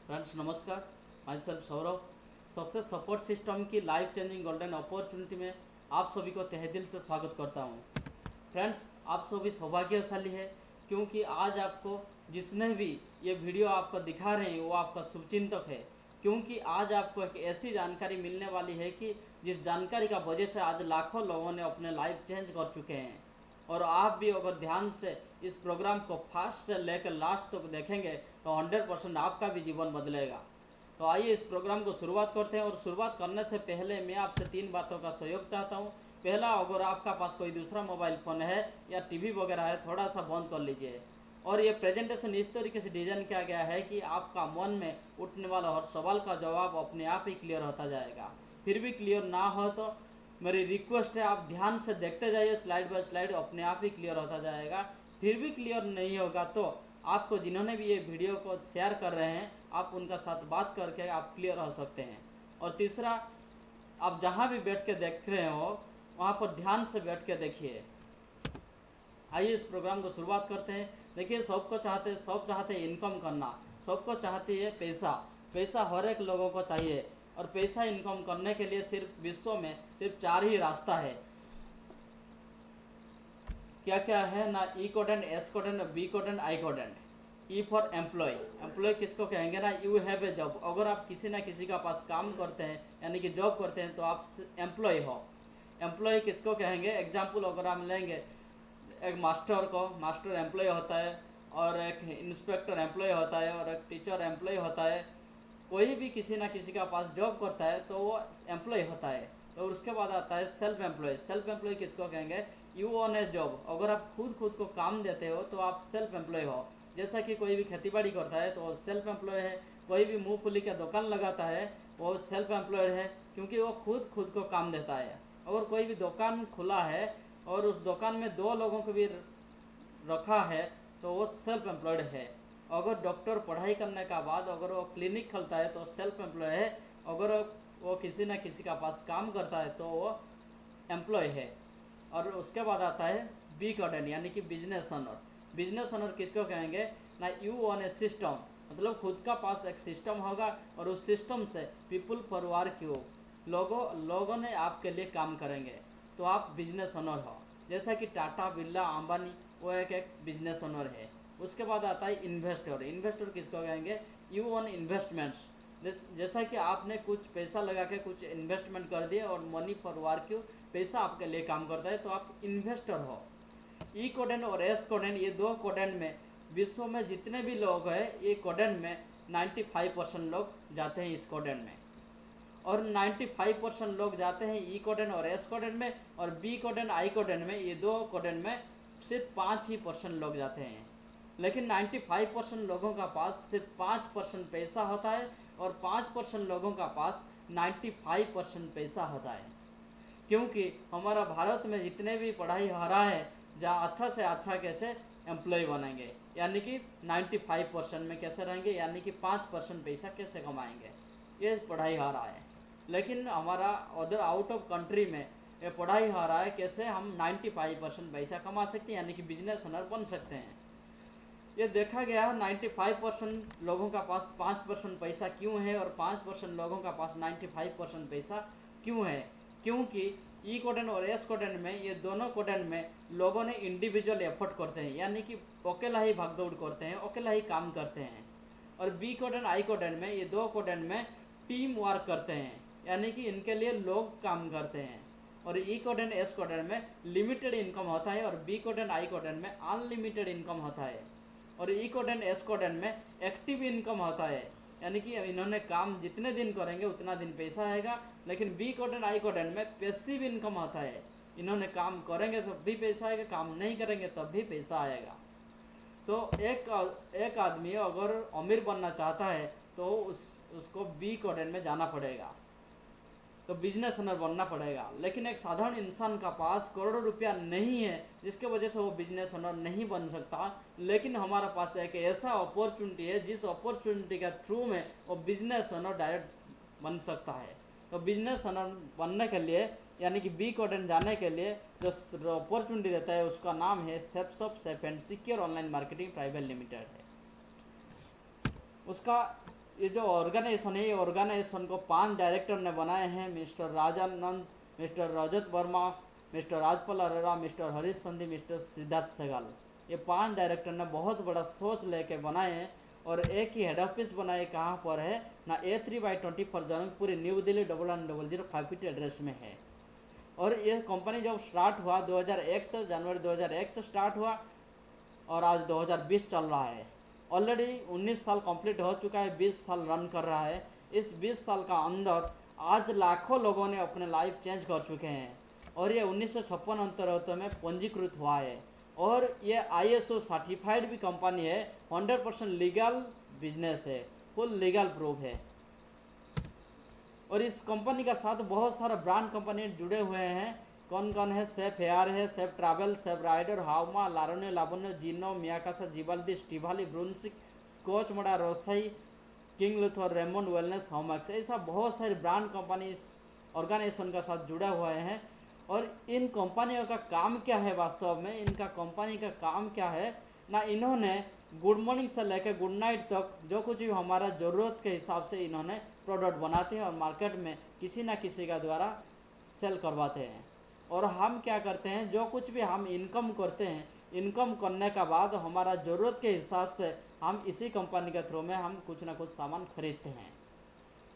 Friends नमस्कार। My self Saurabh. Success support system की life changing golden opportunity में आप सभी को तहे दिल से स्वागत करता हूं। फ्रेंड्स आप सभी सौभाग्यशाली है क्योंकि आज आपको जिसने भी ये वीडियो आपको दिखा रहे हैं वो आपका शुभचिंतक है, क्योंकि आज आपको एक ऐसी जानकारी मिलने वाली है कि जिस जानकारी का वजह से आज लाखों लोगों ने अपने लाइफ चेंज कर चुके हैं। और आप भी अगर ध्यान से इस प्रोग्राम को फास्ट से लेकर लास्ट तक देखेंगे तो 100% आपका भी जीवन बदलेगा। तो आइए इस प्रोग्राम को शुरुआत करते हैं। और शुरुआत करने से पहले मैं आपसे 3 बातों का सहयोग चाहता हूं। पहला, अगर आपका पास कोई दूसरा मोबाइल फ़ोन है या टीवी वगैरह है, थोड़ा सा बंद कर लीजिए। और ये प्रेजेंटेशन इस तरीके से डिजाइन किया गया है कि आपका मन में उठने वाला हर सवाल का जवाब अपने आप ही क्लियर होता जाएगा। फिर भी क्लियर ना हो तो मेरी रिक्वेस्ट है आप ध्यान से देखते जाइए, स्लाइड बाय स्लाइड अपने आप ही क्लियर होता जाएगा। फिर भी क्लियर नहीं होगा तो आपको जिन्होंने भी ये वीडियो को शेयर कर रहे हैं आप उनका साथ बात करके आप क्लियर हो सकते हैं। और तीसरा, आप जहां भी बैठ के देख रहे हो वहां पर ध्यान से बैठ के देखिए। आइए इस प्रोग्राम को शुरुआत करते हैं। देखिए, सब चाहते हैं इनकम करना, सबको चाहती है पैसा हर एक लोगों को चाहिए। और पैसा इनकम करने के लिए सिर्फ विश्व में सिर्फ 4 ही रास्ता है। क्या क्या है ना? ई कोडेंट, एस कोडेंट, बी कोडेंट, आई कोडेंट। ई फॉर एम्प्लॉय किसको कहेंगे ना? You have a job. अगर आप किसी ना किसी का पास काम करते हैं यानी कि जॉब करते हैं तो आप एम्प्लॉय हो। एम्प्लॉय किसको कहेंगे? एग्जाम्पल अगर हम लेंगे, एक मास्टर को मास्टर एम्प्लॉय होता है, और एक इंस्पेक्टर एम्प्लॉय होता है, और एक टीचर एम्प्लॉय होता है। कोई भी किसी ना किसी का पास जॉब करता है तो वो एम्प्लॉय होता है। तो उसके बाद आता है सेल्फ एम्प्लॉय। सेल्फ एम्प्लॉय किसको कहेंगे? You own A job. अगर आप खुद को काम देते हो तो आप सेल्फ एम्प्लॉय हो। जैसा कि कोई भी खेतीबाड़ी करता है तो वो सेल्फ एम्प्लॉय है। कोई भी मूंगफली का दुकान लगाता है वो सेल्फ एम्प्लॉयड है, क्योंकि वो खुद को काम देता है। अगर कोई भी दुकान खुला है और उस दुकान में 2 लोगों को भी रखा है तो वो सेल्फ एम्प्लॉयड है। अगर डॉक्टर पढ़ाई करने का बाद अगर वो क्लिनिक खोलता है तो सेल्फ एम्प्लॉय है। अगर वो किसी न किसी का पास काम करता है तो वो एम्प्लॉय है। और उसके बाद आता है बी कोडेंट यानी कि बिजनेस ओनर। बिजनेस ओनर किसको कहेंगे ना? यू ओन ए सिस्टम, मतलब खुद का पास एक सिस्टम होगा और उस सिस्टम से पीपुल फॉर वर्क यू, लोगों ने आपके लिए काम करेंगे तो आप बिजनेस ओनर हो। जैसा कि टाटा, बिरला, अंबानी वो एक बिजनेस ओनर है। उसके बाद आता है इन्वेस्टर। इन्वेस्टर किसको कहेंगे? You own investments. जैसा कि आपने कुछ पैसा लगा के कुछ इन्वेस्टमेंट कर दिए और मनी फॉर वर्क यू, पैसा आपके लिए काम करता है तो आप इन्वेस्टर हो। ई कोडेंट और एस कोडेंट, ये 2 कोडेंट में विश्व में जितने भी लोग हैं ये कोडेंट में 95% लोग जाते हैं इस कोडेंट में। और 95% लोग जाते हैं ई कोडेंट और एस कोडेंट में। और बी कोडेंट, आई कोडेंट में, ये 2 कोडेंट में सिर्फ 5% लोग जाते हैं। लेकिन 95% लोगों का पास सिर्फ 5% पैसा होता है और 5% लोगों का पास 95% पैसा होता है। क्योंकि हमारा भारत में जितने भी पढ़ाई हो रहा है जहाँ अच्छा से अच्छा कैसे एम्प्लॉय बनेंगे, यानी कि 95% में कैसे रहेंगे, यानी कि 5% पैसा कैसे कमाएंगे, ये पढ़ाई हो रहा है। लेकिन हमारा अदर आउट ऑफ कंट्री में ये पढ़ाई हो रहा है कैसे हम 95% पैसा कमा सकते हैं, यानी कि बिजनेस ओनर बन सकते हैं। ये देखा गया 95% लोगों का पास 5% पैसा क्यों है और 5% लोगों का पास 95% पैसा क्यों है? क्योंकि ई कोडेंट और एस कोडेंट में, ये दोनों कोडेंट में लोगों ने इंडिविजुअल एफर्ट करते हैं, यानी कि अकेला ही भागदौड़ करते हैं, अकेला ही काम करते हैं। और बी कोडेंट, आई कोडेंट में, ये 2 कोडेंट में टीम वर्क करते हैं, यानी कि इनके लिए लोग काम करते हैं। और ई कोडेंट, एस कोडेंट में लिमिटेड इनकम होता है और बी कोडेंट, आई कोडेंट में अनलिमिटेड इनकम होता है। और ई कोडेंट, एस कोडेंट में एक्टिव इनकम होता है, यानी कि इन्होंने काम जितने दिन करेंगे उतना दिन पैसा आएगा। लेकिन बी कोडेंट, आई कोडेंट में पैसिव इनकम होता है, इन्होंने काम करेंगे तब भी पैसा आएगा, काम नहीं करेंगे तब भी पैसा आएगा। तो एक आदमी अगर अमीर बनना चाहता है तो उसको बी कोडेंट में जाना पड़ेगा, तो बिजनेस ओनर बनना पड़ेगा। लेकिन एक साधारण इंसान का पास करोड़ों रुपया नहीं है जिसके वजह से वो बिजनेस ओनर नहीं बन सकता। लेकिन हमारा पास एक ऐसा अपॉर्चुनिटी है जिस अपॉर्चुनिटी के थ्रू में वो बिजनेस ओनर डायरेक्ट बन सकता है। तो बिजनेस ओनर बनने के लिए यानी कि बी कोडेंट जाने के लिए जो अपॉर्चुनिटी देता है उसका नाम है safe and secure online marketing private limited है। उसका ये जो ऑर्गेनाइजेशन है, ये ऑर्गेनाइजेशन को 5 डायरेक्टर ने बनाए हैं, मिस्टर राजानंद, मिस्टर रजत वर्मा, मिस्टर राजपाल अरोरा, मिस्टर हरीश संधि, मिस्टर सिद्धार्थ सहगल। ये 5 डायरेक्टर ने बहुत बड़ा सोच लेके बनाए हैं और एक ही हेड ऑफिस बनाए, कहाँ पर है ना, A3/24 Jaunpuri, new Delhi 110005 feet address में है। और ये कंपनी जब स्टार्ट हुआ 2001 से, जनवरी 2001 से स्टार्ट हुआ और आज 2020 चल रहा है। ऑलरेडी 19 साल कंप्लीट हो चुका है, 20 साल रन कर रहा है। इस 20 साल का अंदर आज लाखों लोगों ने अपने लाइफ चेंज कर चुके हैं और ये 1956 अंतर्गत में पंजीकृत हुआ है और ये ISO सर्टिफाइड भी कंपनी है। 100% लीगल बिजनेस है, फुल लीगल प्रूफ है। और इस कंपनी का साथ बहुत सारा ब्रांड कंपनी जुड़े हुए हैं। कौन कौन है? सेफ एयर है, सेफ ट्रैवल, सेफ राइडर, हाउमा, लारोने, लाबोने, जीनो, मियाकासा, जिबाल्दी, स्टीवाली, ब्रुंसिक, स्कॉच मोड़ा, रोसाई, किंग लुथर, रेमंड वेलनेस, होमैक्स, ऐसा बहुत सारे ब्रांड कंपनी इस ऑर्गेनाइजेशन का साथ जुड़े हुए हैं। और इन कंपनियों का काम क्या है? वास्तव में इनका कंपनी का काम क्या है ना, इन्होंने गुड मॉर्निंग से लेकर गुड नाइट तक जो कुछ भी हमारा ज़रूरत के हिसाब से इन्होंने प्रोडक्ट बनाते हैं और मार्केट में किसी ना किसी का द्वारा सेल करवाते हैं। और हम क्या करते हैं, जो कुछ भी हम इनकम करते हैं, इनकम करने का बाद हमारा ज़रूरत के हिसाब से हम इसी कंपनी के थ्रू में हम कुछ ना कुछ सामान खरीदते हैं।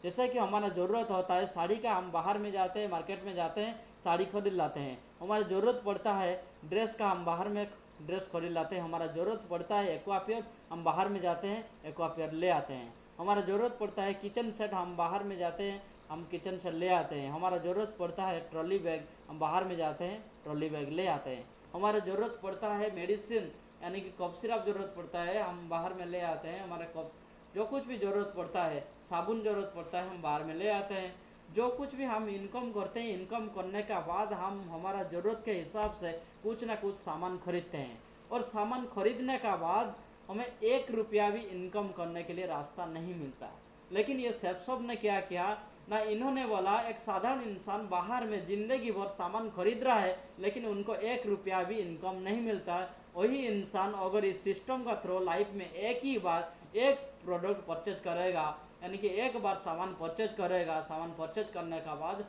जैसे कि हमारा ज़रूरत होता है साड़ी का, हम बाहर में जाते हैं, मार्केट में जाते हैं, साड़ी खरीद लाते हैं। हमारा ज़रूरत पड़ता है ड्रेस का, हम बाहर में ड्रेस खरीद लाते हैं। हमारा ज़रूरत पड़ता है एक्वापियर, हम बाहर में जाते हैं एक्वापियर ले आते हैं। हमारा ज़रूरत पड़ता है किचन सेट, हम बाहर में जाते हैं, हम किचन सेट ले आते हैं। हमारा ज़रूरत पड़ता है ट्रॉली बैग, हम बाहर में जाते हैं ट्रॉली बैग ले आते हैं। हमारा ज़रूरत पड़ता है मेडिसिन यानी कि कफ सिरप ज़रूरत पड़ता है, हम बाहर में ले आते हैं। हमारा कफ जो कुछ भी ज़रूरत पड़ता है, साबुन ज़रूरत पड़ता है, हम बाहर में ले आते हैं। जो कुछ भी हम इनकम करते हैं, इनकम करने का बाद हम हमारा ज़रूरत के हिसाब से कुछ ना कुछ सामान खरीदते हैं। और सामान खरीदने का बाद हमें 1 रुपया भी इनकम करने के लिए रास्ता नहीं मिलता। लेकिन ये सेफ शॉप ने क्या किया ना, इन्होंने बोला एक साधारण इंसान बाहर में ज़िंदगी भर सामान खरीद रहा है लेकिन उनको 1 रुपया भी इनकम नहीं मिलता। वही इंसान अगर इस सिस्टम का थ्रू लाइफ में एक ही बार एक प्रोडक्ट परचेज करेगा, यानी कि एक बार सामान परचेज करेगा, सामान परचेज करने का बाद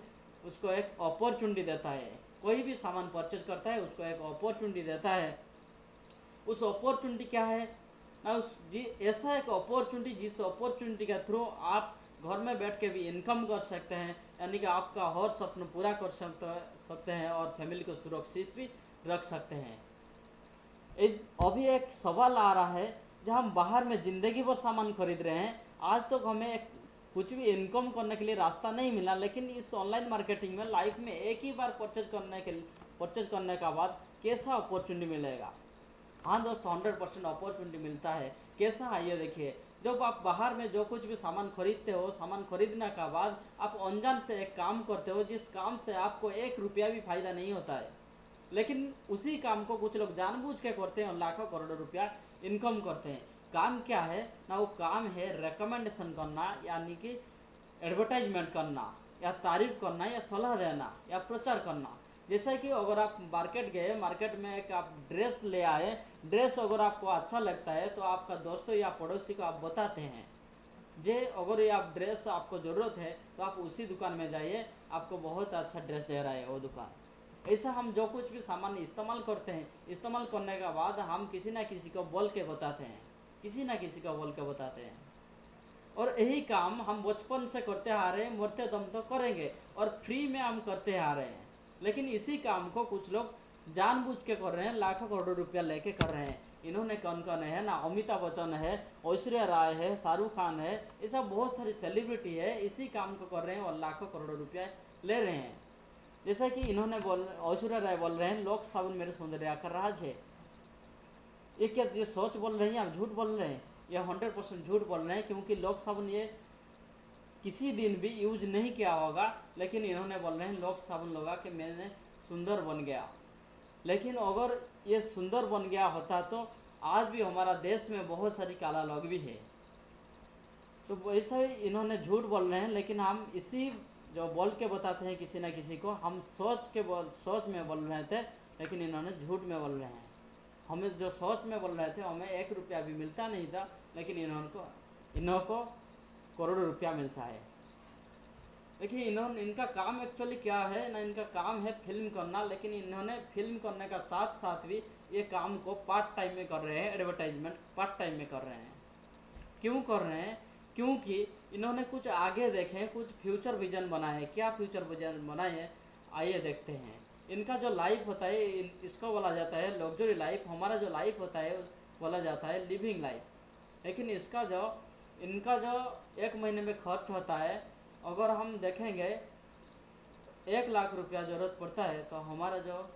उसको एक अपॉर्चुनिटी देता है। कोई भी सामान परचेज करता है उसको एक अपॉर्चुनिटी देता है। उस अपॉर्चुनिटी क्या है ना, ऐसा एक अपॉर्चुनिटी जिस अपॉर्चुनिटी के थ्रू आप घर में बैठ के भी इनकम कर सकते हैं, यानी कि आपका हर सपना पूरा कर सकते हैं और फैमिली को सुरक्षित भी रख सकते हैं। अभी एक सवाल आ रहा है, जब हम बाहर में ज़िंदगी भर सामान खरीद रहे हैं, आज तक हमें कुछ भी इनकम करने के लिए रास्ता नहीं मिला, लेकिन इस ऑनलाइन मार्केटिंग में लाइफ में एक ही बार परचेज करने का बाद कैसा अपॉर्चुनिटी मिलेगा? हाँ दोस्तों, 100% अपॉर्चुनिटी मिलता है। कैसा है ये देखिए, जब आप बाहर में जो कुछ भी सामान खरीदते हो, सामान खरीदने का बाद आप अनजान से एक काम करते हो जिस काम से आपको 1 रुपया भी फायदा नहीं होता है, लेकिन उसी काम को कुछ लोग जानबूझ के करते हैं और लाखों करोड़ों रुपया इनकम करते हैं। काम क्या है ना, वो काम है रिकमेंडेशन करना, यानी कि एडवर्टाइजमेंट करना या तारीफ करना या सलाह देना या प्रचार करना। जैसे कि अगर आप मार्केट गए, मार्केट में एक आप ड्रेस ले आए, ड्रेस अगर आपको अच्छा लगता है तो आपका दोस्तों या पड़ोसी को आप बताते हैं जे अगर ये आप ड्रेस आपको ज़रूरत है तो आप उसी दुकान में जाइए, आपको बहुत अच्छा ड्रेस दे रहा है वो दुकान। ऐसा हम जो कुछ भी सामान इस्तेमाल करते हैं, इस्तेमाल करने के बाद हम किसी ना किसी को बोल के बताते हैं, किसी ना किसी को बोल के बताते हैं। और यही काम हम बचपन से करते आ रहे हैं, मरते दम तो करेंगे और फ्री में हम करते आ रहे हैं। लेकिन इसी काम को कुछ लोग जानबूझ के कर रहे हैं, लाखों करोड़ों रुपया लेके कर रहे हैं। इन्होंने कौन कौन है ना, अमिताभ बच्चन है, ऐश्वर्या राय है, शाहरुख खान है, ऐसा बहुत सारी सेलिब्रिटी है, इसी काम को कर रहे हैं और लाखों करोड़ों रुपया ले रहे हैं। जैसा कि इन्होंने ऐश्वर्या राय बोल रहे हैं, लोक साबुन मेरे सौंदर्य का राज है। ये क्या ये सोच बोल रहे हैं या झूठ बोल रहे हैं? ये 100% झूठ बोल रहे हैं, क्योंकि लोक साबुन ये किसी दिन भी यूज नहीं किया होगा, लेकिन इन्होंने बोल रहे हैं लोक साबुन लगा के मैंने सुंदर बन गया। लेकिन अगर ये सुंदर बन गया होता तो आज भी हमारा देश में बहुत सारी काला लोग भी है। तो वैसा ही इन्होंने झूठ बोल रहे हैं, लेकिन हम इसी जो बोल के बताते हैं किसी न किसी को, हम सोच में बोल रहे थे, लेकिन इन्होंने झूठ में बोल रहे हैं। हमें जो सोच में बोल रहे थे हमें 1 रुपया भी मिलता नहीं था, लेकिन इन्होंने करोड़ों रुपया मिलता है। देखिए इनका काम एक्चुअली क्या है ना, इनका काम है फिल्म करना, लेकिन इन्होंने फिल्म करने का साथ साथ भी ये काम को पार्ट टाइम में कर रहे हैं, एडवर्टाइजमेंट पार्ट टाइम में कर रहे हैं। क्यों कर रहे हैं? क्योंकि इन्होंने कुछ आगे देखे, कुछ फ्यूचर विजन बनाए। क्या फ्यूचर विजन बनाए, आइए देखते हैं। इनका जो लाइफ होता है इसको बोला जाता है लग्जरी लाइफ। हमारा जो लाइफ होता है बोला जाता है लिविंग लाइफ। लेकिन इनका जो एक महीने में खर्च होता है, अगर हम देखेंगे 1,00,000 रुपया जरूरत पड़ता है, तो हमारा जो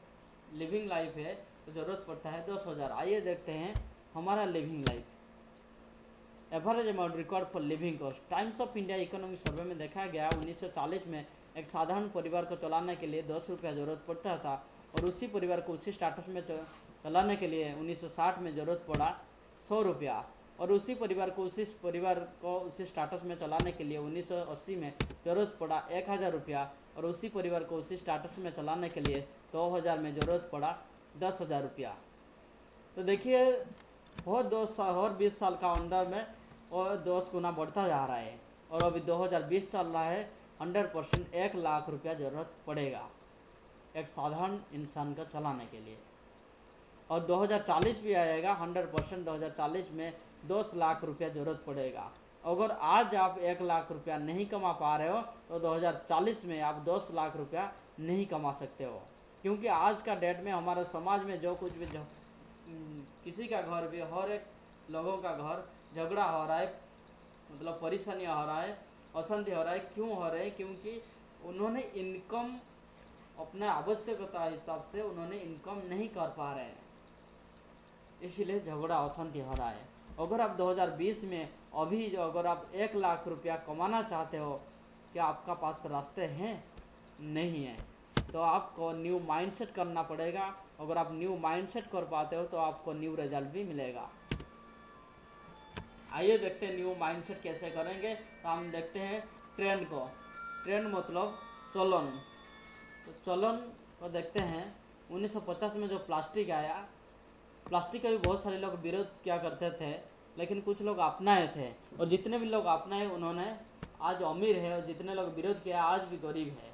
लिविंग लाइफ है तो जरूरत पड़ता है 10,000। आइए देखते हैं हमारा living life. Average amount record for living cost. Times of India economic survey में देखा गया 1940 में एक साधारण परिवार को चलाने के लिए 10 रुपया जरूरत पड़ता था, और उसी परिवार को उसी स्टाटस में चलाने के लिए 1960 में जरूरत पड़ा 100 रुपया, और उसी परिवार को उसी स्टाटस में चलाने के लिए 1980 में जरूरत पड़ा 1,000 रुपया, और उसी परिवार को उसी स्टाटस में चलाने के लिए 2000 में जरूरत पड़ा 10,000 रुपया। तो देखिए और 20 साल का अंदर में और 10 गुना बढ़ता जा रहा है, और अभी 2020 चल रहा है। 100% 1,00,000 रुपया जरूरत पड़ेगा एक साधारण इंसान का चलाने के लिए, और 2040 भी आएगा 100%। 2040 में 10 लाख रुपया जरूरत पड़ेगा। अगर आज आप 1,00,000 रुपया नहीं कमा पा रहे हो तो 2040 में आप 10 लाख रुपया नहीं कमा सकते हो। क्योंकि आज का डेट में हमारे समाज में जो कुछ भी किसी का घर भी, हर एक लोगों का घर झगड़ा हो रहा है, मतलब परेशानियाँ हो रहा है, अशांति हो रहा है। क्यों हो रहा है? क्योंकि उन्होंने इनकम अपने आवश्यकता हिसाब से उन्होंने इनकम नहीं कर पा रहे हैं, इसीलिए झगड़ा अशांति हो रहा है। अगर आप 2020 में अभी जो अगर आप 1,00,000 रुपया कमाना चाहते हो, क्या आपका पास रास्ते हैं? नहीं है। तो आपको न्यू माइंडसेट करना पड़ेगा। अगर आप न्यू माइंडसेट कर पाते हो तो आपको न्यू रिजल्ट भी मिलेगा। आइए देखते हैं न्यू माइंडसेट कैसे करेंगे। तो हम देखते हैं ट्रेंड को। ट्रेंड मतलब चलन। तो चलन को देखते हैं 1950 में जो प्लास्टिक आया, प्लास्टिक का भी बहुत सारे लोग विरोध क्या करते थे, लेकिन कुछ लोग अपनाए थे, और जितने भी लोग अपनाए उन्होंने आज अमीर है, और जितने लोग विरोध किया आज भी गरीब है।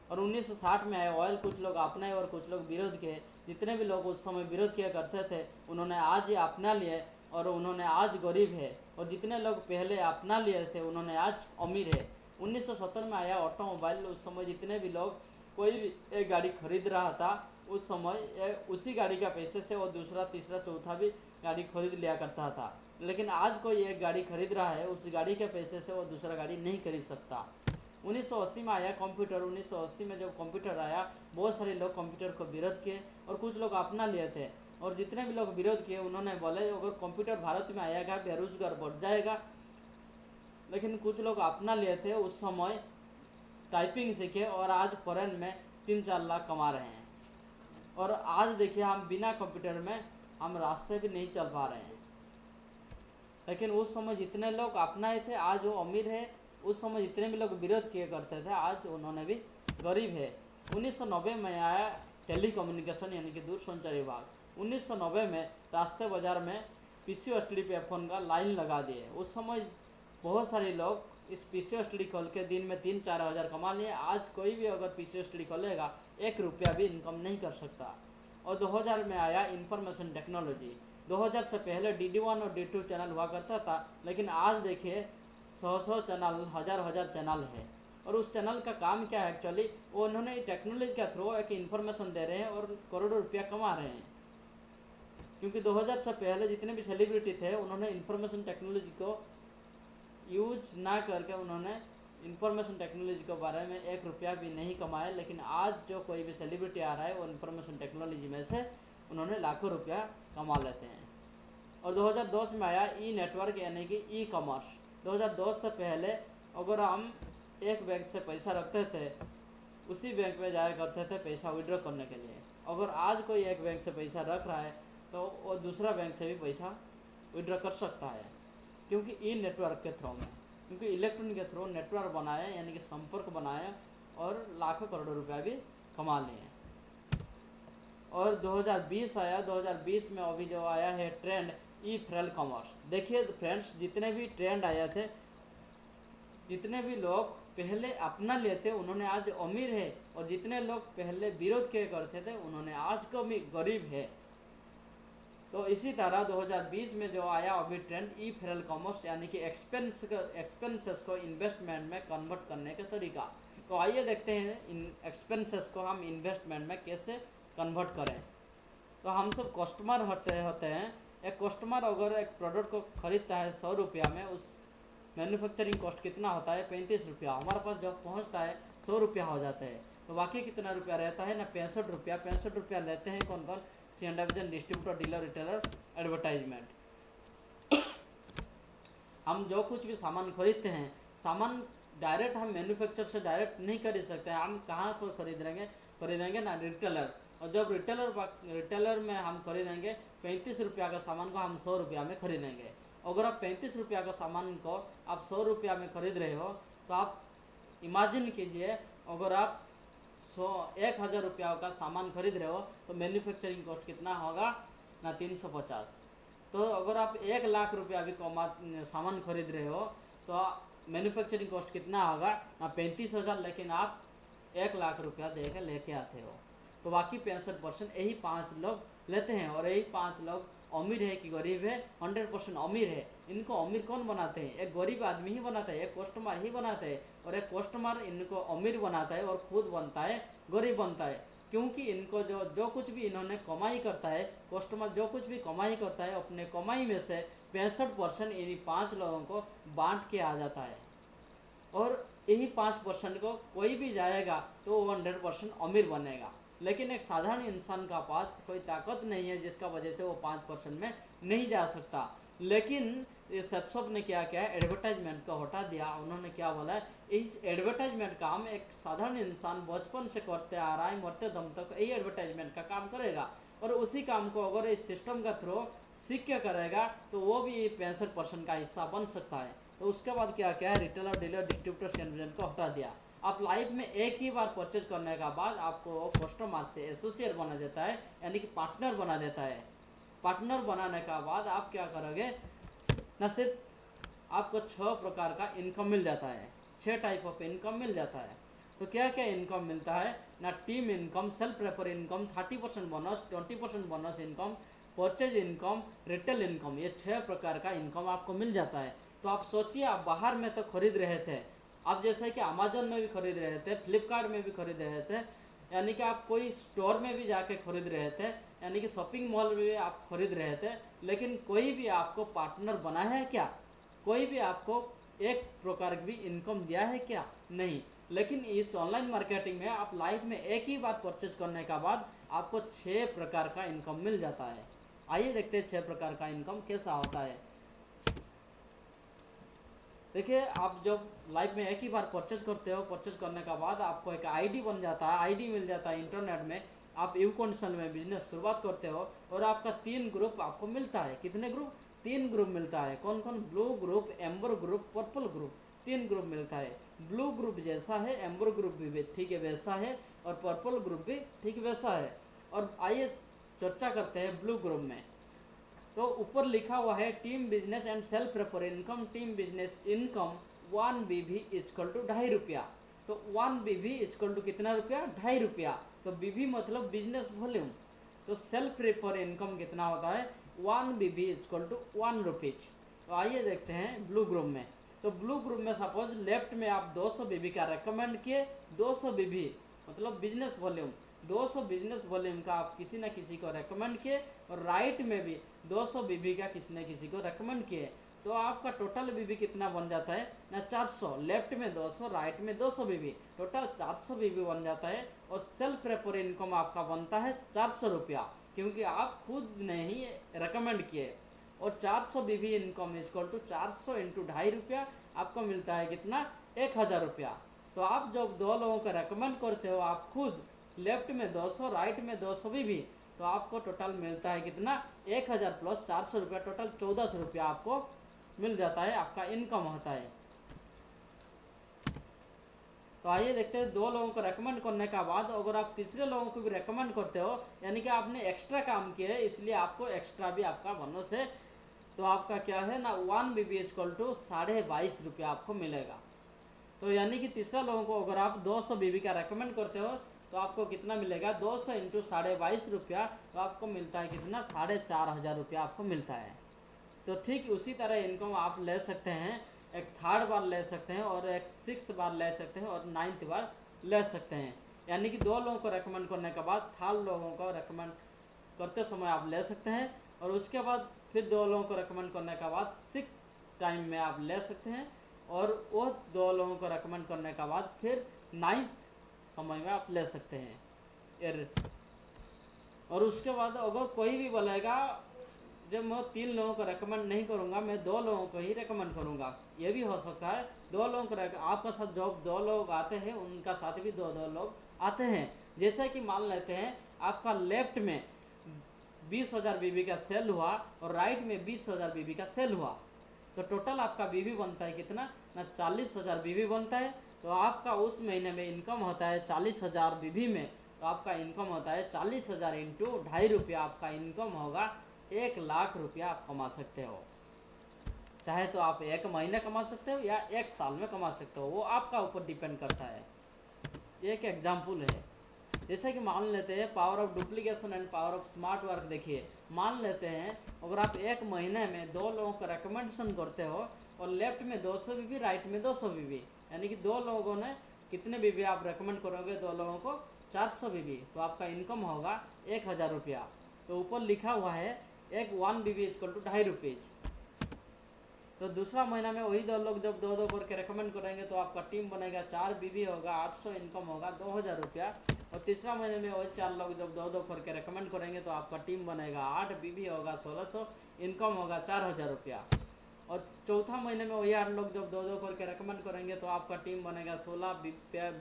और 1960 में आया ऑयल, कुछ लोग अपनाए और कुछ लोग विरोध किए। जितने भी लोग उस समय विरोध किया करते थे उन्होंने आज ये अपना लिए और उन्होंने आज गरीब है, और जितने लोग पहले अपना लिए थे उन्होंने आज अमीर है। 1970 में आया ऑटोमोबाइल। उस समय जितने भी लोग कोई भी एक गाड़ी खरीद रहा था, उस समय उसी गाड़ी का पैसे से वो दूसरा तीसरा चौथा भी गाड़ी खरीद लिया करता था। लेकिन आज कोई एक गाड़ी खरीद रहा है, उस गाड़ी के पैसे से वो दूसरा गाड़ी नहीं खरीद सकता। 1980 में आया कंप्यूटर। 1980 में जब कंप्यूटर आया, बहुत सारे लोग कंप्यूटर को विरोध किए और कुछ लोग अपना लिए थे, और जितने भी लोग विरोध किए उन्होंने बोले अगर कंप्यूटर भारत में आएगा बेरोजगार बढ़ जाएगा। लेकिन कुछ लोग अपना लिए थे, उस समय टाइपिंग सीखे और आज फॉरेन में 3-4 लाख कमा रहे हैं। और आज देखिए हम बिना कंप्यूटर में हम रास्ते भी नहीं चल पा रहे हैं। लेकिन उस समय जितने लोग अपनाए थे आज वो अमीर है, उस समय जितने भी लोग विरोध किए करते थे आज उन्होंने भी गरीब है। 1990 में आया टेलीकम्युनिकेशन यानी कि दूरसंचार विभाग। 1990 में रास्ते बाजार में पीसी एसटीडी पे फोन का लाइन लगा दिए। उस समय बहुत सारे लोग इस पीसी एसटीडी खोल के दिन में 3-4 हज़ार कमा लिए। आज कोई भी अगर पीसी एसटीडी खोलेगा 1 रुपया भी इनकम नहीं कर सकता। और 2000 में आया इंफॉर्मेशन टेक्नोलॉजी। 2000 से पहले DD1 और D2 चैनल हुआ करता था, लेकिन आज देखिए 100 चैनल, हजार चैनल है। और उस चैनल का काम क्या है एक्चुअली, वो उन्होंने टेक्नोलॉजी के थ्रू एक इन्फॉर्मेशन दे रहे हैं और करोड़ों रुपया कमा रहे हैं। क्योंकि 2000 से पहले जितने भी सेलिब्रिटी थे उन्होंने इन्फॉर्मेशन टेक्नोलॉजी को यूज ना करके उन्होंने इन्फॉर्मेशन टेक्नोलॉजी के बारे में 1 रुपया भी नहीं कमाया। लेकिन आज जो कोई भी सेलिब्रिटी आ रहा है वो इन्फॉर्मेशन टेक्नोलॉजी में से उन्होंने लाखों रुपया कमा लेते हैं। और 2010 में आया ई नेटवर्क यानी कि ई कॉमर्स। 2010 से पहले अगर हम एक बैंक से पैसा रखते थे, उसी बैंक में जाया करते थे पैसा विड्रॉ करने के लिए। अगर आज कोई एक बैंक से पैसा रख रहा है तो वो दूसरा बैंक से भी पैसा विड्रॉ कर सकता है, क्योंकि ई नेटवर्क के थ्रू में, क्योंकि इलेक्ट्रॉनिक के थ्रू नेटवर्क बनाया यानी कि संपर्क बनाया और लाखों करोड़ों रुपया भी कमा लिए। और 2020 आया। 2020 में अभी जो आया है ट्रेंड ई फ्रेल कॉमर्स। देखिए फ्रेंड्स, जितने भी ट्रेंड आए थे जितने भी लोग पहले अपना लेते उन्होंने आज अमीर है, और जितने लोग पहले विरोध के करते थे उन्होंने आज गरीब है। तो इसी तरह 2020 में जो आया अभी ट्रेंड ई फेरल कॉमर्स, यानी कि एक्सपेंसेस को इन्वेस्टमेंट में कन्वर्ट करने का तरीका। तो आइए देखते हैं इन एक्सपेंसेस को हम इन्वेस्टमेंट में कैसे कन्वर्ट करें। तो हम सब कस्टमर होते हैं। एक कस्टमर अगर एक प्रोडक्ट को खरीदता है 100 रुपया में, उस मैन्युफैक्चरिंग कॉस्ट कितना होता है 35 रुपया, हमारे पास जब पहुंचता है 100 रुपया हो जाता है। तो बाकी कितना रुपया रहता है ना 65 रुपया। 65 रुपया लेते हैं कौन कौन, सी division, distributor, dealer, retailer, advertisement. हम जो कुछ भी सामान खरीदते हैं, सामान डायरेक्ट हम मैन्युफैक्चर से डायरेक्ट नहीं खरीद सकते हैं। हम कहाँ पर खरीदेंगे ना रिटेलर। और जब रिटेलर में हम खरीदेंगे 35 रुपया का सामान को हम 100 रुपया में खरीदेंगे। अगर आप 35 रुपया का सामान को आप 100 रुपया में खरीद रहे हो, तो आप इमेजिन कीजिए अगर आप 1000 रुपया का सामान खरीद रहे हो तो मैन्युफैक्चरिंग कॉस्ट कितना होगा ना 350। तो अगर आप 1 लाख रुपया भी सामान खरीद रहे हो तो मैन्युफैक्चरिंग कॉस्ट कितना होगा ना 35,000, लेकिन आप 1 लाख रुपया दे के लेके आते हो। तो बाकी 65% यही 5 लोग लेते हैं। और यही 5 लोग अमीर है कि गरीब है, 100% अमीर है। इनको अमीर कौन बनाते हैं? एक गरीब आदमी ही बनाता है, एक कस्टमर ही बनाता है। और एक कस्टमर इनको अमीर बनाता है और खुद बनता है गरीब बनता है, क्योंकि इनको जो कुछ भी इन्होंने कमाई करता है, कस्टमर जो कुछ भी कमाई करता है, अपने कमाई में से 65% इन्हीं 5 लोगों को बांट के आ जाता है। और यही 5% को कोई भी जाएगा तो वो 100% अमीर बनेगा। लेकिन एक साधारण इंसान का पास कोई ताकत नहीं है जिसका वजह से वो 5% में नहीं जा सकता। लेकिन ये सब ने क्या किया, एडवर्टाइजमेंट को हटा दिया। उन्होंने क्या बोला, इस एडवर्टाइजमेंट काम एक साधारण इंसान बचपन से करते आ रहा है, मरते दम तक यही एडवर्टाइजमेंट का काम करेगा। और उसी काम को अगर इस सिस्टम का थ्रू सीख के करेगा तो वो भी 65% का हिस्सा बन सकता है। तो उसके बाद क्या किया, रिटेलर, डीलर, डिस्ट्रीब्यूटर को हटा दिया। आप लाइफ में एक ही बार परचेज करने का बाद आपको कस्टमर से एसोसिएट बना देता है, यानी कि पार्टनर बना देता है। पार्टनर बनाने का बाद आप क्या करोगे ना, सिर्फ आपको 6 प्रकार का इनकम मिल जाता है, 6 टाइप ऑफ इनकम मिल जाता है। तो क्या क्या इनकम मिलता है ना, team income, self refer income, 30% bonus, 20% bonus income, purchase income, retail income, ये 6 प्रकार का इनकम आपको मिल जाता है। तो आप सोचिए, आप बाहर में तो खरीद रहे थे, आप जैसे कि अमेजोन में भी खरीद रहे थे, फ्लिपकार्ट में भी खरीद रहे थे, यानी कि आप कोई स्टोर में भी जाके खरीद रहे थे, यानी कि शॉपिंग मॉल में भी आप खरीद रहे थे, लेकिन कोई भी आपको पार्टनर बना है क्या? कोई भी आपको एक प्रकार की भी इनकम दिया है क्या? नहीं। लेकिन इस ऑनलाइन मार्केटिंग में आप लाइफ में एक ही बार परचेज करने का बाद आपको 6 प्रकार का इनकम मिल जाता है। आइए देखते हैं 6 प्रकार का इनकम कैसा होता है। देखिए, आप जब लाइफ में एक ही बार परचेज करते हो, परचेज करने का बाद आपको एक आईडी बन जाता है, आईडी मिल जाता है इंटरनेट में। आप यू कंडीशन में बिजनेस शुरुआत करते हो और आपका 3 ग्रुप आपको मिलता है। कितने ग्रुप? 3 ग्रुप मिलता है। कौन कौन? Blue group, amber group, purple group, 3 group मिलता है। ब्लू ग्रुप जैसा है, एम्बर ग्रुप भी ठीक है वैसा है, और पर्पल ग्रुप भी ठीक वैसा है। और आइए चर्चा करते हैं ब्लू ग्रुप में। तो ऊपर लिखा हुआ है team business and self refer income, team business income 1 BV equal to 2.5 रुपया। तो 1 BV इक्वल टू कितना रुपया? 2.5 रुपया। तो BV मतलब बिजनेस वॉल्यूम। तो सेल्फ रेफर इनकम कितना होता है? 1 BV इक्वल टू 1 रुपीज। तो आइए देखते हैं ब्लू ग्रुप में। तो ब्लू ग्रुप में सपोज लेफ्ट में आप 200 BV का रेकमेंड किए, 200 BV मतलब बिजनेस वॉल्यूम, 200 बिजनेस वॉल्यूम का आप किसी न किसी को रेकमेंड किए, और राइट में भी 200 BV का किसी न किसी को रेकमेंड किए। तो आपका टोटल BV कितना बन जाता है ना 400। लेफ्ट में 200, राइट में 200 BV, टोटल 400 BV बन जाता है। और सेल्फ रेफर इनकम आपका बनता है 400 रुपया, क्योंकि आप खुद ने ही रेकमेंड किए। और 400 BV income equal to 400 into 2.5 रुपया, आपको मिलता है कितना? 1000 रुपया। तो आप जब 2 लोगों को रेकमेंड करते हो, आप खुद लेफ्ट में 200, राइट में 200 BV, तो आपको टोटल मिलता है कितना? 1000 प्लस 400 रुपया, टोटल 1400 रुपया आपको मिल जाता है, आपका इनकम होता है। तो आइए देखते हैं, 2 लोगों को रेकमेंड करने का बाद अगर आप तीसरे लोगों को भी रेकमेंड करते हो, यानी कि आपने एक्स्ट्रा काम किया है, इसलिए आपको एक्स्ट्रा भी आपका बोनस है। तो आपका क्या है ना 1 BV इक्वल टू 22.5 रुपया आपको मिलेगा। तो यानी कि तीसरा लोगों को अगर आप 200 बीबी का रेकमेंड करते हो तो आपको कितना मिलेगा, 200 इंटू 22.5 रुपया, तो आपको मिलता है कितना, 4,500 रुपया आपको मिलता है। तो ठीक उसी तरह इनकम आप ले सकते हैं, एक थर्ड बार ले सकते हैं और एक सिक्स्थ बार ले सकते हैं और 9th बार ले सकते हैं। यानी कि 2 लोगों को रेकमेंड करने के बाद थर्ड लोगों को रेकमेंड करते समय आप ले सकते हैं, और उसके बाद फिर 2 लोगों को रेकमेंड करने के बाद 6th टाइम में आप ले सकते हैं, और वो 2 लोगों को रेकमेंड करने के बाद फिर 9th समय में आप ले सकते हैं। और उसके बाद अगर कोई भी बोलेगा जब मैं 3 लोगों को रेकमेंड नहीं करूंगा, मैं 2 लोगों को ही रेकमेंड करूंगा, ये भी हो सकता है। 2 लोगों को आपका साथ जो 2 लोग आते हैं उनका साथ भी 2 लोग आते हैं। जैसे कि मान लेते हैं आपका लेफ्ट में 20,000 बीबी का सेल हुआ और राइट में 20,000 बीबी का सेल हुआ, तो टोटल आपका बीबी बनता है कितना ना, 40,000 बीबी बनता है। तो आपका उस महीने में इनकम होता है 40,000 बीबी में, तो आपका इनकम होता है 40,000 इंटू 2.5 रुपया, आपका इनकम होगा 1 लाख रुपया आप कमा सकते हो। चाहे तो आप 1 महीने कमा सकते हो या 1 साल में कमा सकते हो, वो आपका ऊपर डिपेंड करता है। एक एग्जाम्पल है, जैसे कि मान लेते हैं power of duplication and power of smart work. देखिए मान लेते हैं अगर आप 1 महीने में 2 लोगों को रिकमेंडेशन करते हो और लेफ्ट में 200 बीबी, राइट में 200 बीबी, यानी कि 2 लोगों ने कितने बीबी आप रेकमेंड करोगे, 2 लोगों को 400 बीबी, तो आपका इनकम होगा 1,000 रुपया। तो ऊपर लिखा हुआ है 1 बीबी इक्वल टू 2.5 रुपीज़। तो दूसरा महीना में वही 2 लोग जब 2 करके रेकमेंड करेंगे तो आपका टीम बनेगा 4 बीबी होगा, 800 इनकम होगा 2,000 रुपया। और तीसरा महीने में वही 4 लोग जब 2 करके रेकमेंड करेंगे तो आपका टीम बनेगा 8 बीबी होगा 1,600, इनकम होगा 4,000 रुपया। और चौथा महीने में वही 8 लोग जब 2 करके रेकमेंड करेंगे तो आपका टीम बनेगा 16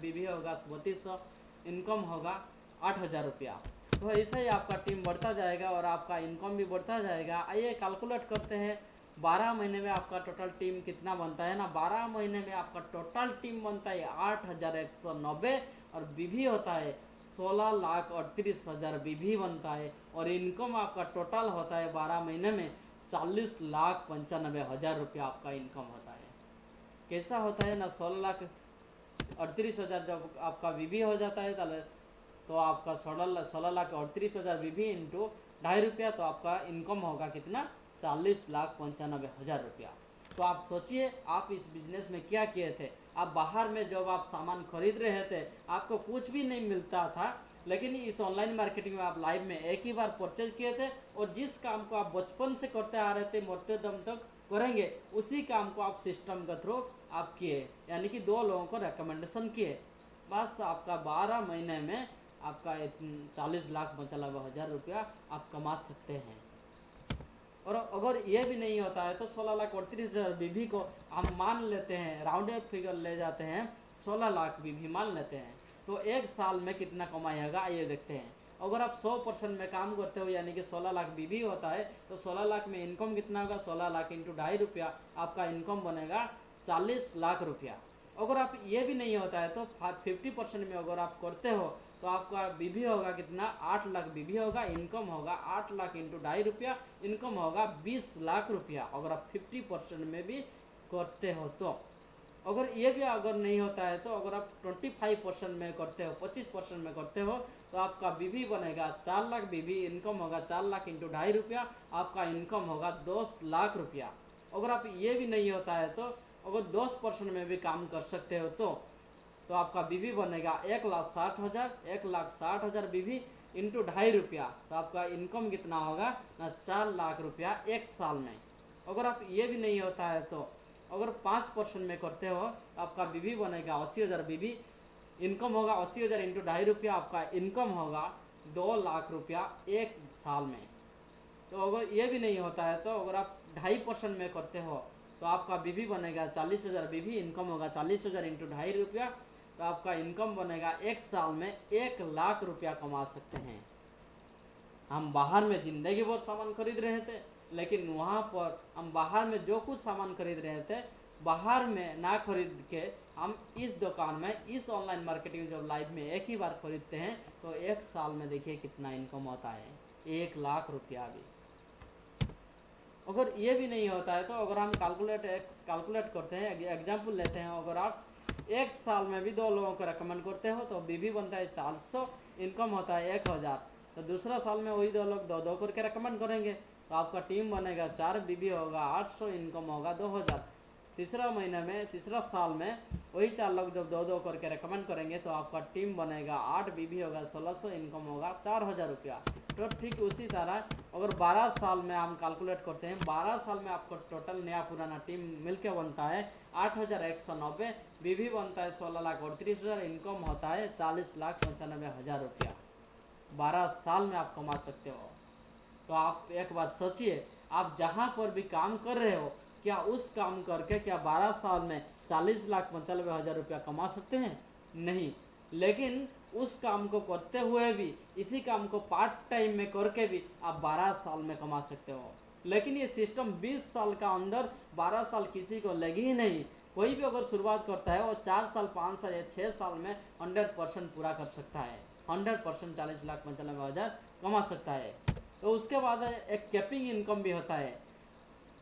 बीबी होगा 3200, इनकम होगा 8,000 रुपया। तो ऐसे ही आपका टीम बढ़ता जाएगा और आपका इनकम भी बढ़ता जाएगा। आइए कैलकुलेट करते हैं 12 महीने में आपका टोटल टीम कितना बनता है ना। 12 महीने में आपका टोटल टीम बनता है 8,190 और बीबी होता है 16,38,000 बीबी बनता है। और इनकम आपका टोटल होता है 12 महीने में 40,95,000 रुपया आपका इनकम होता है। कैसा होता है ना, 16,38,000 जब आपका बीबी हो जाता है तो आपका 16,38,000 बीबी इंटू 2.5 रुपया, तो आपका इनकम होगा कितना, 40,95,000 रुपया। तो आप सोचिए आप इस बिजनेस में क्या किए थे। आप बाहर में जब आप सामान खरीद रहे थे आपको कुछ भी नहीं मिलता था, लेकिन इस ऑनलाइन मार्केटिंग में आप लाइव में एक ही बार परचेज किए थे और जिस काम को आप बचपन से करते आ रहे थे मरते दम तक करेंगे उसी काम को आप सिस्टम के थ्रू आप किए, यानी कि 2 लोगों को रिकमेंडेशन किए। बस आपका 12 महीने में आपका 40,95,000 रुपया आप कमा सकते हैं। और अगर ये भी नहीं होता है तो 16,38,000 बीबी को हम मान लेते हैं, राउंड अप फिगर ले जाते हैं, 16 लाख बीबी मान लेते हैं, तो 1 साल में कितना कमाएगा ये देखते हैं। अगर आप 100% में काम करते हो यानी कि 16 लाख बीबी होता है तो 16 लाख में इनकम कितना होगा, 16 लाख इंटू 2.5 रुपया, आपका इनकम बनेगा 40 लाख रुपया। अगर आप ये भी नहीं होता है तो 50% में अगर आप करते हो तो आपका बीबी होगा कितना, 8 लाख बीबी होगा, इनकम होगा 8 लाख इंटू 2.5 रुपया, इनकम होगा 20 लाख रुपया अगर आप 50% में भी करते हो। तो अगर ये भी अगर नहीं होता है तो अगर आप 25% में करते हो, 25% में करते हो तो आपका बीबी बनेगा 4 लाख बीबी, इनकम होगा 4 लाख इंटू 2.5 रुपया, आपका इनकम होगा 10 लाख रुपया। अगर आप ये भी नहीं होता है तो अगर 10% में भी काम कर सकते हो तो आपका बीबी बनेगा 1,60,000, 1,60,000 बीबी इंटू 2.5 रुपया, तो आपका इनकम कितना होगा ना, 4 लाख रुपया 1 साल में। अगर आप ये भी नहीं होता है तो अगर 5% में करते हो तो आपका बीबी बनेगा 80,000 बीबी, इनकम होगा 80,000 इंटू 2.5 रुपया, आपका इनकम होगा 2 लाख रुपया 1 साल में। तो अगर ये भी नहीं होता है तो अगर आप 2.5% में करते हो तो आपका बीबी बनेगा 40,000 बीबी, इनकम होगा 40,000 इंटू 2.5 रुपया, तो आपका इनकम बनेगा 1 साल में 1 लाख रुपया कमा सकते हैं। हम बाहर में जिंदगी भर सामान खरीद रहे थे, लेकिन वहाँ पर हम बाहर में जो कुछ सामान खरीद रहे थे बाहर में ना खरीद के हम इस दुकान में, इस ऑनलाइन मार्केटिंग जब लाइव में एक ही बार खरीदते हैं तो 1 साल में देखिए कितना इनकम होता है, 1 लाख रुपया भी। अगर ये भी नहीं होता है तो अगर हम कैलकुलेट करते हैं, एग्जाम्पल लेते हैं, अगर आप एक साल में भी 2 लोगों को रेकमेंड करते हो तो बीवी बनता है 400, इनकम होता है 1000। तो दूसरा साल में वही 2 लोग 2-2 करके रेकमेंड करेंगे तो आपका टीम बनेगा 4, बीवी होगा 800, इनकम होगा 2000। तीसरा साल में वही 4 लोग जब 2-2 करके रेकमेंड करेंगे तो आपका टीम बनेगा 8, बीवी होगा 1600, इनकम होगा 4000 रुपया। तो ठीक उसी तरह अगर 12 साल में हम कैलकुलेट करते हैं, 12 साल में आपको टोटल नया पुराना टीम मिलकर बनता है 8190, बीवी बनता है 16,38,000, इनकम होता है 40,95,000 रुपया। 12 साल में आप कमा सकते हो। तो आप एक बार सोचिए, आप जहाँ पर भी काम कर रहे हो, क्या उस काम करके क्या 12 साल में 40,95,000 रुपया कमा सकते हैं? नहीं। लेकिन उस काम को करते हुए भी, इसी काम को पार्ट टाइम में करके भी आप 12 साल में कमा सकते हो। लेकिन ये सिस्टम 20 साल का अंदर 12 साल किसी को लगी ही नहीं। कोई भी अगर शुरुआत करता है वो 4 साल, 5 साल या 6 साल में 100% पूरा कर सकता है। 100% 40,95,000 कमा सकता है। तो उसके बाद एक कैपिंग इनकम भी होता है।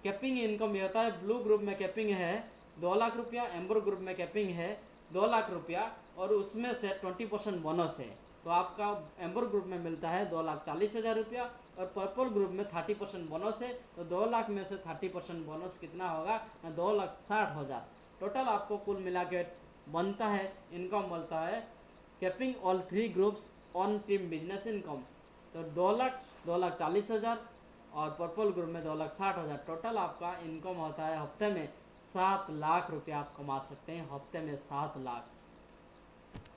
कैपिंग इनकम भी होता है। ब्लू ग्रुप में कैपिंग है 2 लाख रुपया, एम्बर ग्रुप में कैपिंग है 2 लाख रुपया और उसमें से 20% बोनस है। तो आपका एम्बर ग्रुप में मिलता है 2,40,000 रुपया और पर्पल ग्रुप में 30% बोनस है। तो 2 लाख में से 30% बोनस कितना होगा? 2,60,000। टोटल आपको कुल मिला के बनता है, इनकम बनता है capping all 3 groups on team business income. तो 2 लाख, 2,40,000 और पर्पल ग्रुप में 2,60,000। टोटल आपका इनकम होता है हफ्ते में 7 लाख रुपया आप कमा सकते हैं, हफ्ते में 7 लाख।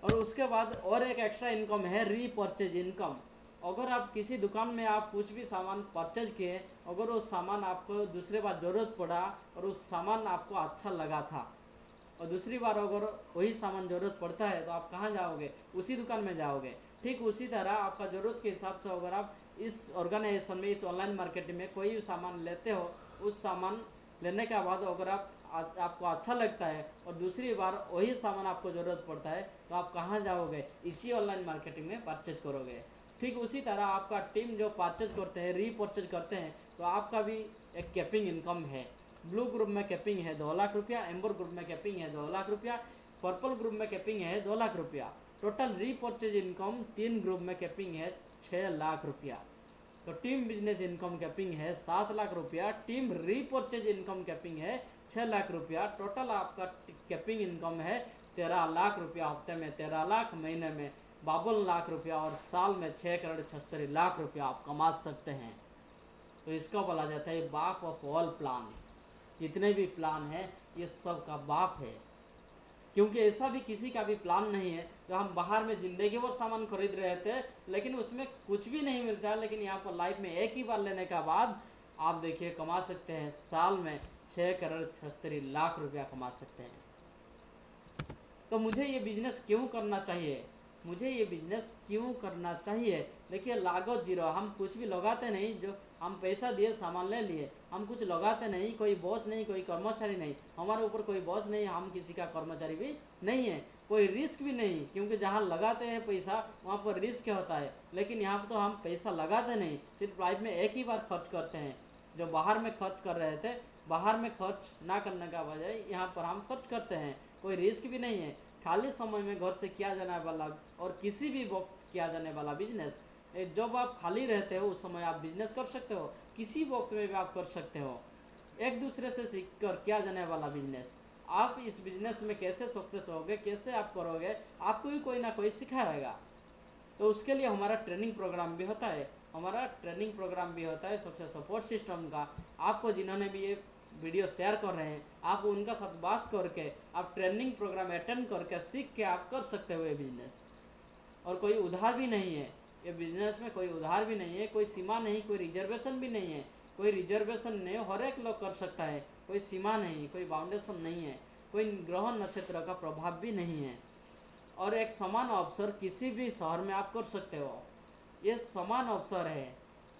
और उसके बाद और एक एक्स्ट्रा इनकम है रीपरचेज इनकम। अगर आप किसी दुकान में आप कुछ भी सामान परचेज किए, अगर वो सामान आपको दूसरे बार ज़रूरत पड़ा और उस सामान आपको अच्छा लगा था और दूसरी बार अगर वही सामान ज़रूरत पड़ता है तो आप कहाँ जाओगे? उसी दुकान में जाओगे। ठीक उसी तरह आपका ज़रूरत के हिसाब से अगर आप इस ऑर्गेनाइजेशन में, इस ऑनलाइन मार्केटिंग में कोई भी सामान लेते हो, उस सामान लेने के बाद अगर आपको अच्छा लगता है और दूसरी बार वही सामान आपको ज़रूरत पड़ता है तो आप कहाँ जाओगे? इसी ऑनलाइन मार्केटिंग में परचेज करोगे। ठीक उसी तरह आपका टीम जो परचेज करते हैं, रीपरचेज करते हैं, तो आपका भी एक कैपिंग इनकम है। ब्लू ग्रुप में कैपिंग है 2 लाख रुपया, एम्बर ग्रुप में कैपिंग है 2 लाख रुपया, पर्पल ग्रुप में कैपिंग है 2 लाख रुपया। टोटल रीपरचेज इनकम 3 ग्रुप में कैपिंग है 6 लाख रुपया। तो टीम बिजनेस इनकम कैपिंग है 7 लाख रुपया, टीम रीपरचेज इनकम कैपिंग है 6 लाख रुपया। टोटल आपका कैपिंग इनकम है 13 लाख रुपया, हफ्ते में 13 लाख, महीने में 52 लाख रुपया और साल में 6,76,00,000 रुपया आप कमा सकते हैं। तो इसको बोला जाता है बाप ऑफ ऑल प्लान्स। जितने भी प्लान है ये सब का बाप है, क्योंकि ऐसा भी किसी का भी प्लान नहीं है जो हम बाहर में जिंदगी भर सामान खरीद रहे थे लेकिन उसमें कुछ भी नहीं मिलता है, लेकिन यहाँ पर लाइफ में एक ही बार लेने के बाद आप देखिए कमा सकते हैं साल में 6,76,00,000 रुपया कमा सकते हैं। तो मुझे ये बिजनेस क्यों करना चाहिए? मुझे ये बिजनेस क्यों करना चाहिए? देखिए लागत जीरो, हम कुछ भी लगाते नहीं, जो हम पैसा दिए सामान ले लिए, हम कुछ लगाते नहीं, कोई बॉस नहीं, कोई कर्मचारी नहीं, हमारे ऊपर कोई बॉस नहीं, हम किसी का कर्मचारी भी नहीं है, कोई रिस्क भी नहीं, क्योंकि जहाँ लगाते हैं पैसा वहाँ पर रिस्क होता है। लेकिन यहाँ पर तो हम पैसा लगाते नहीं, सिर्फ लाइफ में एक ही बार खर्च करते हैं। जो बाहर में खर्च कर रहे थे, बाहर में खर्च ना करने का बजाय यहाँ पर हम खर्च करते हैं, कोई रिस्क भी नहीं है। खाली समय में घर से किया जाने वाला और किसी भी वक्त किया जाने वाला बिजनेस, जब आप खाली रहते हो उस समय आप बिजनेस कर सकते हो, किसी वक्त में भी आप कर सकते हो। एक दूसरे से सीख कर किया जाने वाला बिजनेस, आप इस बिजनेस में कैसे सक्सेस होगे, कैसे आप करोगे, आपको भी कोई ना कोई सिखाएगा। तो उसके लिए हमारा ट्रेनिंग प्रोग्राम भी होता है, सक्सेस सपोर्ट सिस्टम का। आपको जिन्होंने भी ये वीडियो शेयर कर रहे हैं, आप उनका साथ बात करके, आप ट्रेनिंग प्रोग्राम अटेंड करके सीख के आप कर सकते हो ये बिजनेस। और कोई उधार भी नहीं है ये बिजनेस में, कोई उधार भी नहीं है, कोई सीमा नहीं, कोई रिजर्वेशन भी नहीं है, कोई रिजर्वेशन नहीं, हर एक लोग कर सकता है, कोई सीमा नहीं, कोई बाउंडेशन नहीं है, कोई ग्रह नक्षत्र का प्रभाव भी नहीं है। और एक समान अवसर किसी भी शहर में आप कर सकते हो, ये समान अवसर है,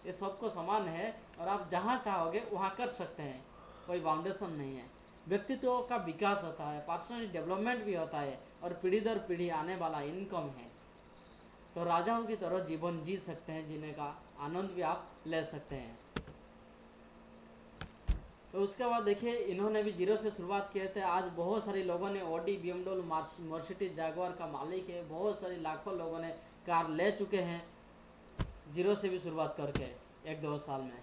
ये सबको समान है और आप जहाँ चाहोगे वहाँ कर सकते हैं, कोई बाउंडेशन नहीं है। व्यक्तित्व का विकास होता है, पर्सनल डेवलपमेंट भी होता है और पीढ़ी दर पीढ़ी आने वाला इनकम है। तो राजाओं की तरह जीवन जी सकते हैं, जीने का आनंद भी आप ले सकते हैं। तो उसके बाद देखिए इन्होंने भी जीरो से शुरुआत किए थे। आज बहुत सारे लोगों ने ऑडी, BMW, मर्सिडीज, जैगुआर का मालिक है। बहुत सारे लाखों लोगों ने कार ले चुके हैं जीरो से भी शुरुआत करके 1-2 साल में।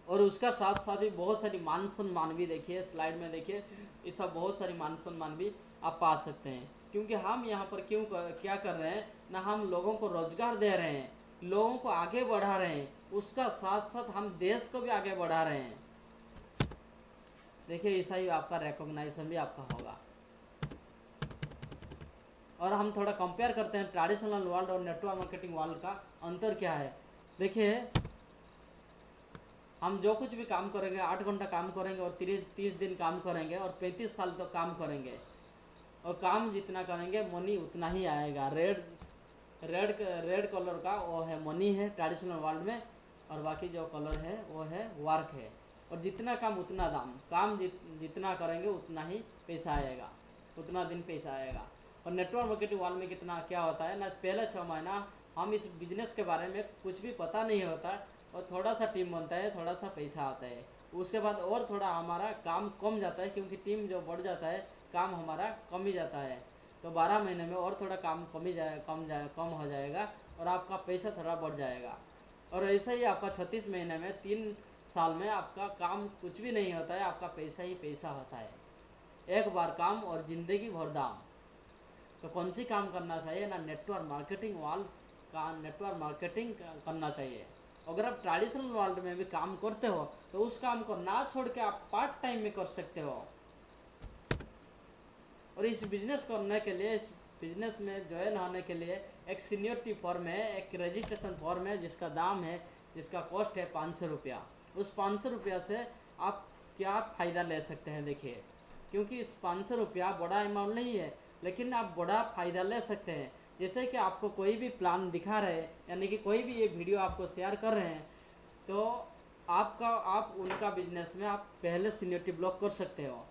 और उसका साथ साथ भी बहुत सारी मान सम्मान भी, देखिए स्लाइड में देखिए, ये सब बहुत सारी मान सम्मान भी आप पा सकते हैं। क्योंकि हम यहाँ पर क्या कर रहे हैं ना, हम लोगों को रोजगार दे रहे हैं, लोगों को आगे बढ़ा रहे हैं, उसका साथ साथ हम देश को भी आगे बढ़ा रहे हैं। देखिए ऐसा ही आपका रिकॉग्नाइजेशन भी आपका होगा। और हम थोड़ा कंपेयर करते हैं ट्रेडिशनल वर्ल्ड और नेटवर्क मार्केटिंग वर्ल्ड का अंतर क्या है। देखिए हम जो कुछ भी काम करेंगे, 8 घंटा काम करेंगे और 30 दिन काम करेंगे और 35 साल तक काम करेंगे, और काम जितना करेंगे मनी उतना ही आएगा। रेड कलर का वो है मनी है ट्रेडिशनल वर्ल्ड में, और बाकी जो कलर है वो है वर्क है। और जितना काम उतना दाम, काम जितना करेंगे उतना ही पैसा आएगा, उतना दिन पैसा आएगा। और नेटवर्क मार्केटिंग वर्ल्ड में कितना क्या होता है ना, पहले 6 महीना हम इस बिजनेस के बारे में कुछ भी पता नहीं होता, और थोड़ा सा टीम बनता है, थोड़ा सा पैसा आता है। उसके बाद और थोड़ा हमारा काम कम जाता है, क्योंकि टीम जो बढ़ जाता है काम हमारा कम ही जाता है। तो 12 महीने में और थोड़ा काम कम हो जाएगा और आपका पैसा थोड़ा बढ़ जाएगा। और ऐसा ही आपका 36 महीने में 3 साल में आपका काम कुछ भी नहीं होता है, आपका पैसा ही पैसा होता है। एक बार काम और जिंदगी भर दाम। तो कौन सी काम करना चाहिए ना, नेटवर्क मार्केटिंग वर्ल्ड का नेटवर्क मार्केटिंग करना चाहिए। अगर आप ट्रेडिशनल वर्ल्ड में भी काम करते हो तो उस काम को ना छोड़ के आप पार्ट टाइम में कर सकते हो। और इस बिजनेस करने के लिए, इस बिजनेस में ज्वाइन होने के लिए एक सीनियरिटी फॉर्म है, एक रजिस्ट्रेशन फॉर्म है, जिसका दाम है, जिसका कॉस्ट है 500 रुपया। उस 500 रुपया से आप क्या फ़ायदा ले सकते हैं देखिए, क्योंकि इस 500 रुपया बड़ा अमाउंट नहीं है, लेकिन आप बड़ा फ़ायदा ले सकते हैं। जैसे कि आपको कोई भी प्लान दिखा रहे हैं, यानी कि कोई भी ये वीडियो आपको शेयर कर रहे हैं, तो आप उनका बिजनेस में आप पहले सीनियरिटी ब्लॉक कर सकते हो।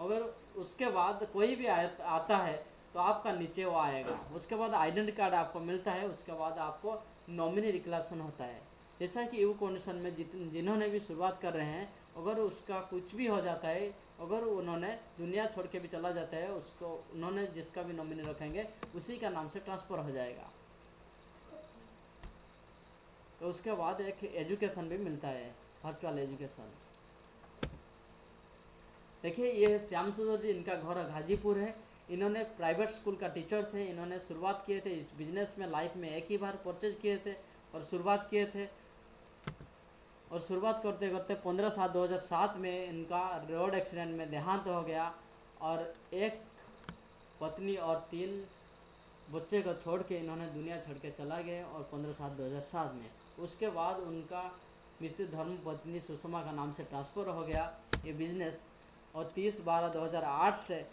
अगर उसके बाद कोई भी आता है तो आपका नीचे वो आएगा। उसके बाद आइडेंटिटी कार्ड आपको मिलता है, उसके बाद आपको नॉमिनी डिक्लेरेशन होता है। जैसा कि यू कंडीशन में जिन्होंने भी शुरुआत कर रहे हैं, अगर उसका कुछ भी हो जाता है, अगर उन्होंने दुनिया छोड़ के भी चला जाता है, उसको उन्होंने जिसका भी नॉमिनी रखेंगे उसी का नाम से ट्रांसफ़र हो जाएगा। तो उसके बाद एक एजुकेशन भी मिलता है, वर्चुअल एजुकेशन। देखिए ये श्याम सुंदर जी, इनका घर गाजीपुर है। इन्होंने प्राइवेट स्कूल का टीचर थे। इन्होंने शुरुआत किए थे इस बिजनेस में, लाइफ में एक ही बार परचेज किए थे और शुरुआत किए थे। और शुरुआत करते करते 15/7/2007 में इनका रोड एक्सीडेंट में देहांत हो गया, और एक पत्नी और 3 बच्चे को छोड़ के इन्होंने दुनिया छोड़ के चला गए, और 15/7/2007 में। उसके बाद उनका मिसेस धर्म पत्नी सुषमा का नाम से ट्रांसफ़र हो गया ये बिजनेस, और 30/12/2008 से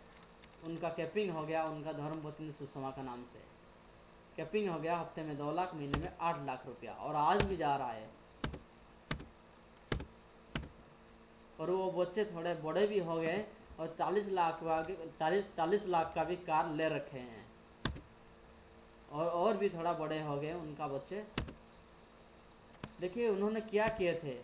उनका कैपिंग हो गया, उनका धर्म पत्नी सुषमा का नाम से कैपिंग हो गया। हफ्ते में 2 लाख, महीने में 8 लाख रुपया, और आज भी जा रहा है। और वो बच्चे थोड़े बड़े भी हो गए, और 40 लाख का भी कार ले रखे हैं, और भी थोड़ा बड़े हो गए उनका बच्चे। देखिए उन्होंने क्या किए थे,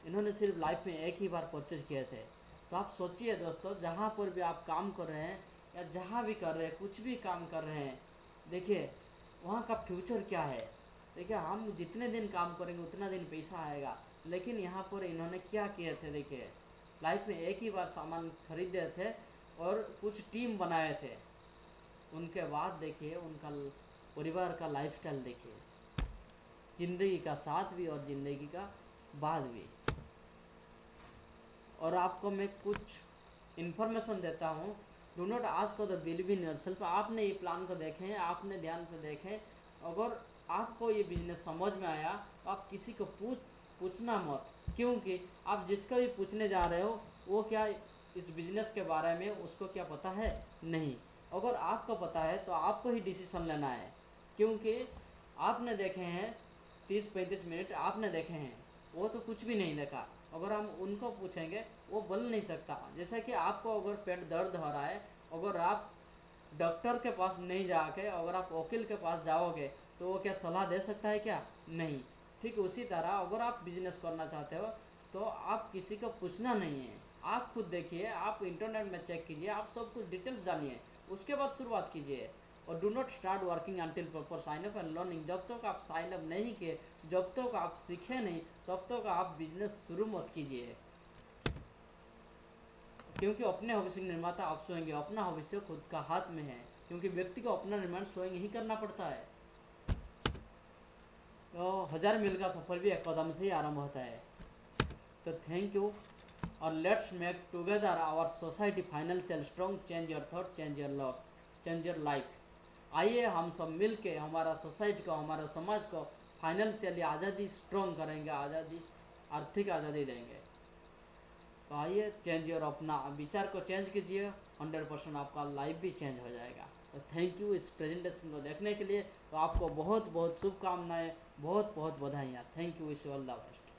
इन्होंने सिर्फ लाइफ में एक ही बार परचेज किए थे। तो आप सोचिए दोस्तों, जहाँ पर भी आप काम कर रहे हैं या जहाँ भी कर रहे हैं, कुछ भी काम कर रहे हैं, देखिए वहाँ का फ्यूचर क्या है। देखिए हम जितने दिन काम करेंगे उतना दिन पैसा आएगा, लेकिन यहाँ पर इन्होंने क्या किए थे, देखिए लाइफ में एक ही बार सामान खरीदे थे और कुछ टीम बनाए थे। उनके बाद देखिए उनका परिवार का लाइफस्टाइल देखिए, ज़िंदगी का साथ भी और ज़िंदगी का बाद भी। और आपको मैं कुछ इन्फॉर्मेशन देता हूँ। Do not ask the believe in yourself. आपने ये प्लान को देखें, आपने ध्यान से देखें। अगर आपको ये बिजनेस समझ में आया तो आप किसी को पूछना मत, क्योंकि आप जिसका भी पूछने जा रहे हो वो क्या इस बिजनेस के बारे में उसको क्या पता है, नहीं। अगर आपको पता है तो आपको ही डिसीजन लेना है, क्योंकि आपने देखे हैं 30-35 मिनट आपने देखे हैं, वो तो कुछ भी नहीं देखा। अगर हम उनको पूछेंगे वो बोल नहीं सकता। जैसे कि आपको अगर पेट दर्द हो रहा है, अगर आप डॉक्टर के पास नहीं जाके अगर आप वकील के पास जाओगे तो वो क्या सलाह दे सकता है क्या, नहीं। ठीक उसी तरह अगर आप बिजनेस करना चाहते हो तो आप किसी को पूछना नहीं है, आप खुद देखिए, आप इंटरनेट में चेक कीजिए, आप सब कुछ डिटेल्स जानिए, उसके बाद शुरुआत कीजिए। और do not start working until proper sign up and learning. जब तक आप साइन अप नहीं किए, जब तक आप सीखे नहीं, तब तक आप बिजनेस शुरू मत कीजिए, क्योंकि अपने भविष्य के निर्माता आप स्वयं, अपना भविष्य खुद का हाथ में है, क्योंकि व्यक्ति को अपना निर्माण स्वयं ही करना पड़ता है। तो 1000 मील का सफर भी एक कदम से ही आरंभ होता है। तो थैंक यू, और let's make together our society financial strong, change your thought, change your love, change your life. आइए हम सब मिल के हमारा सोसाइटी को, हमारा समाज को फाइनेंशियली आज़ादी स्ट्रॉन्ग करेंगे, आज़ादी, आर्थिक आज़ादी देंगे। तो आइए चेंज योर, अपना विचार को चेंज कीजिए, 100% आपका लाइफ भी चेंज हो जाएगा। तो थैंक यू इस प्रेजेंटेशन को देखने के लिए। तो आपको बहुत बहुत शुभकामनाएं, बहुत बहुत बधाइयाँ। Thank you, wish you all the best.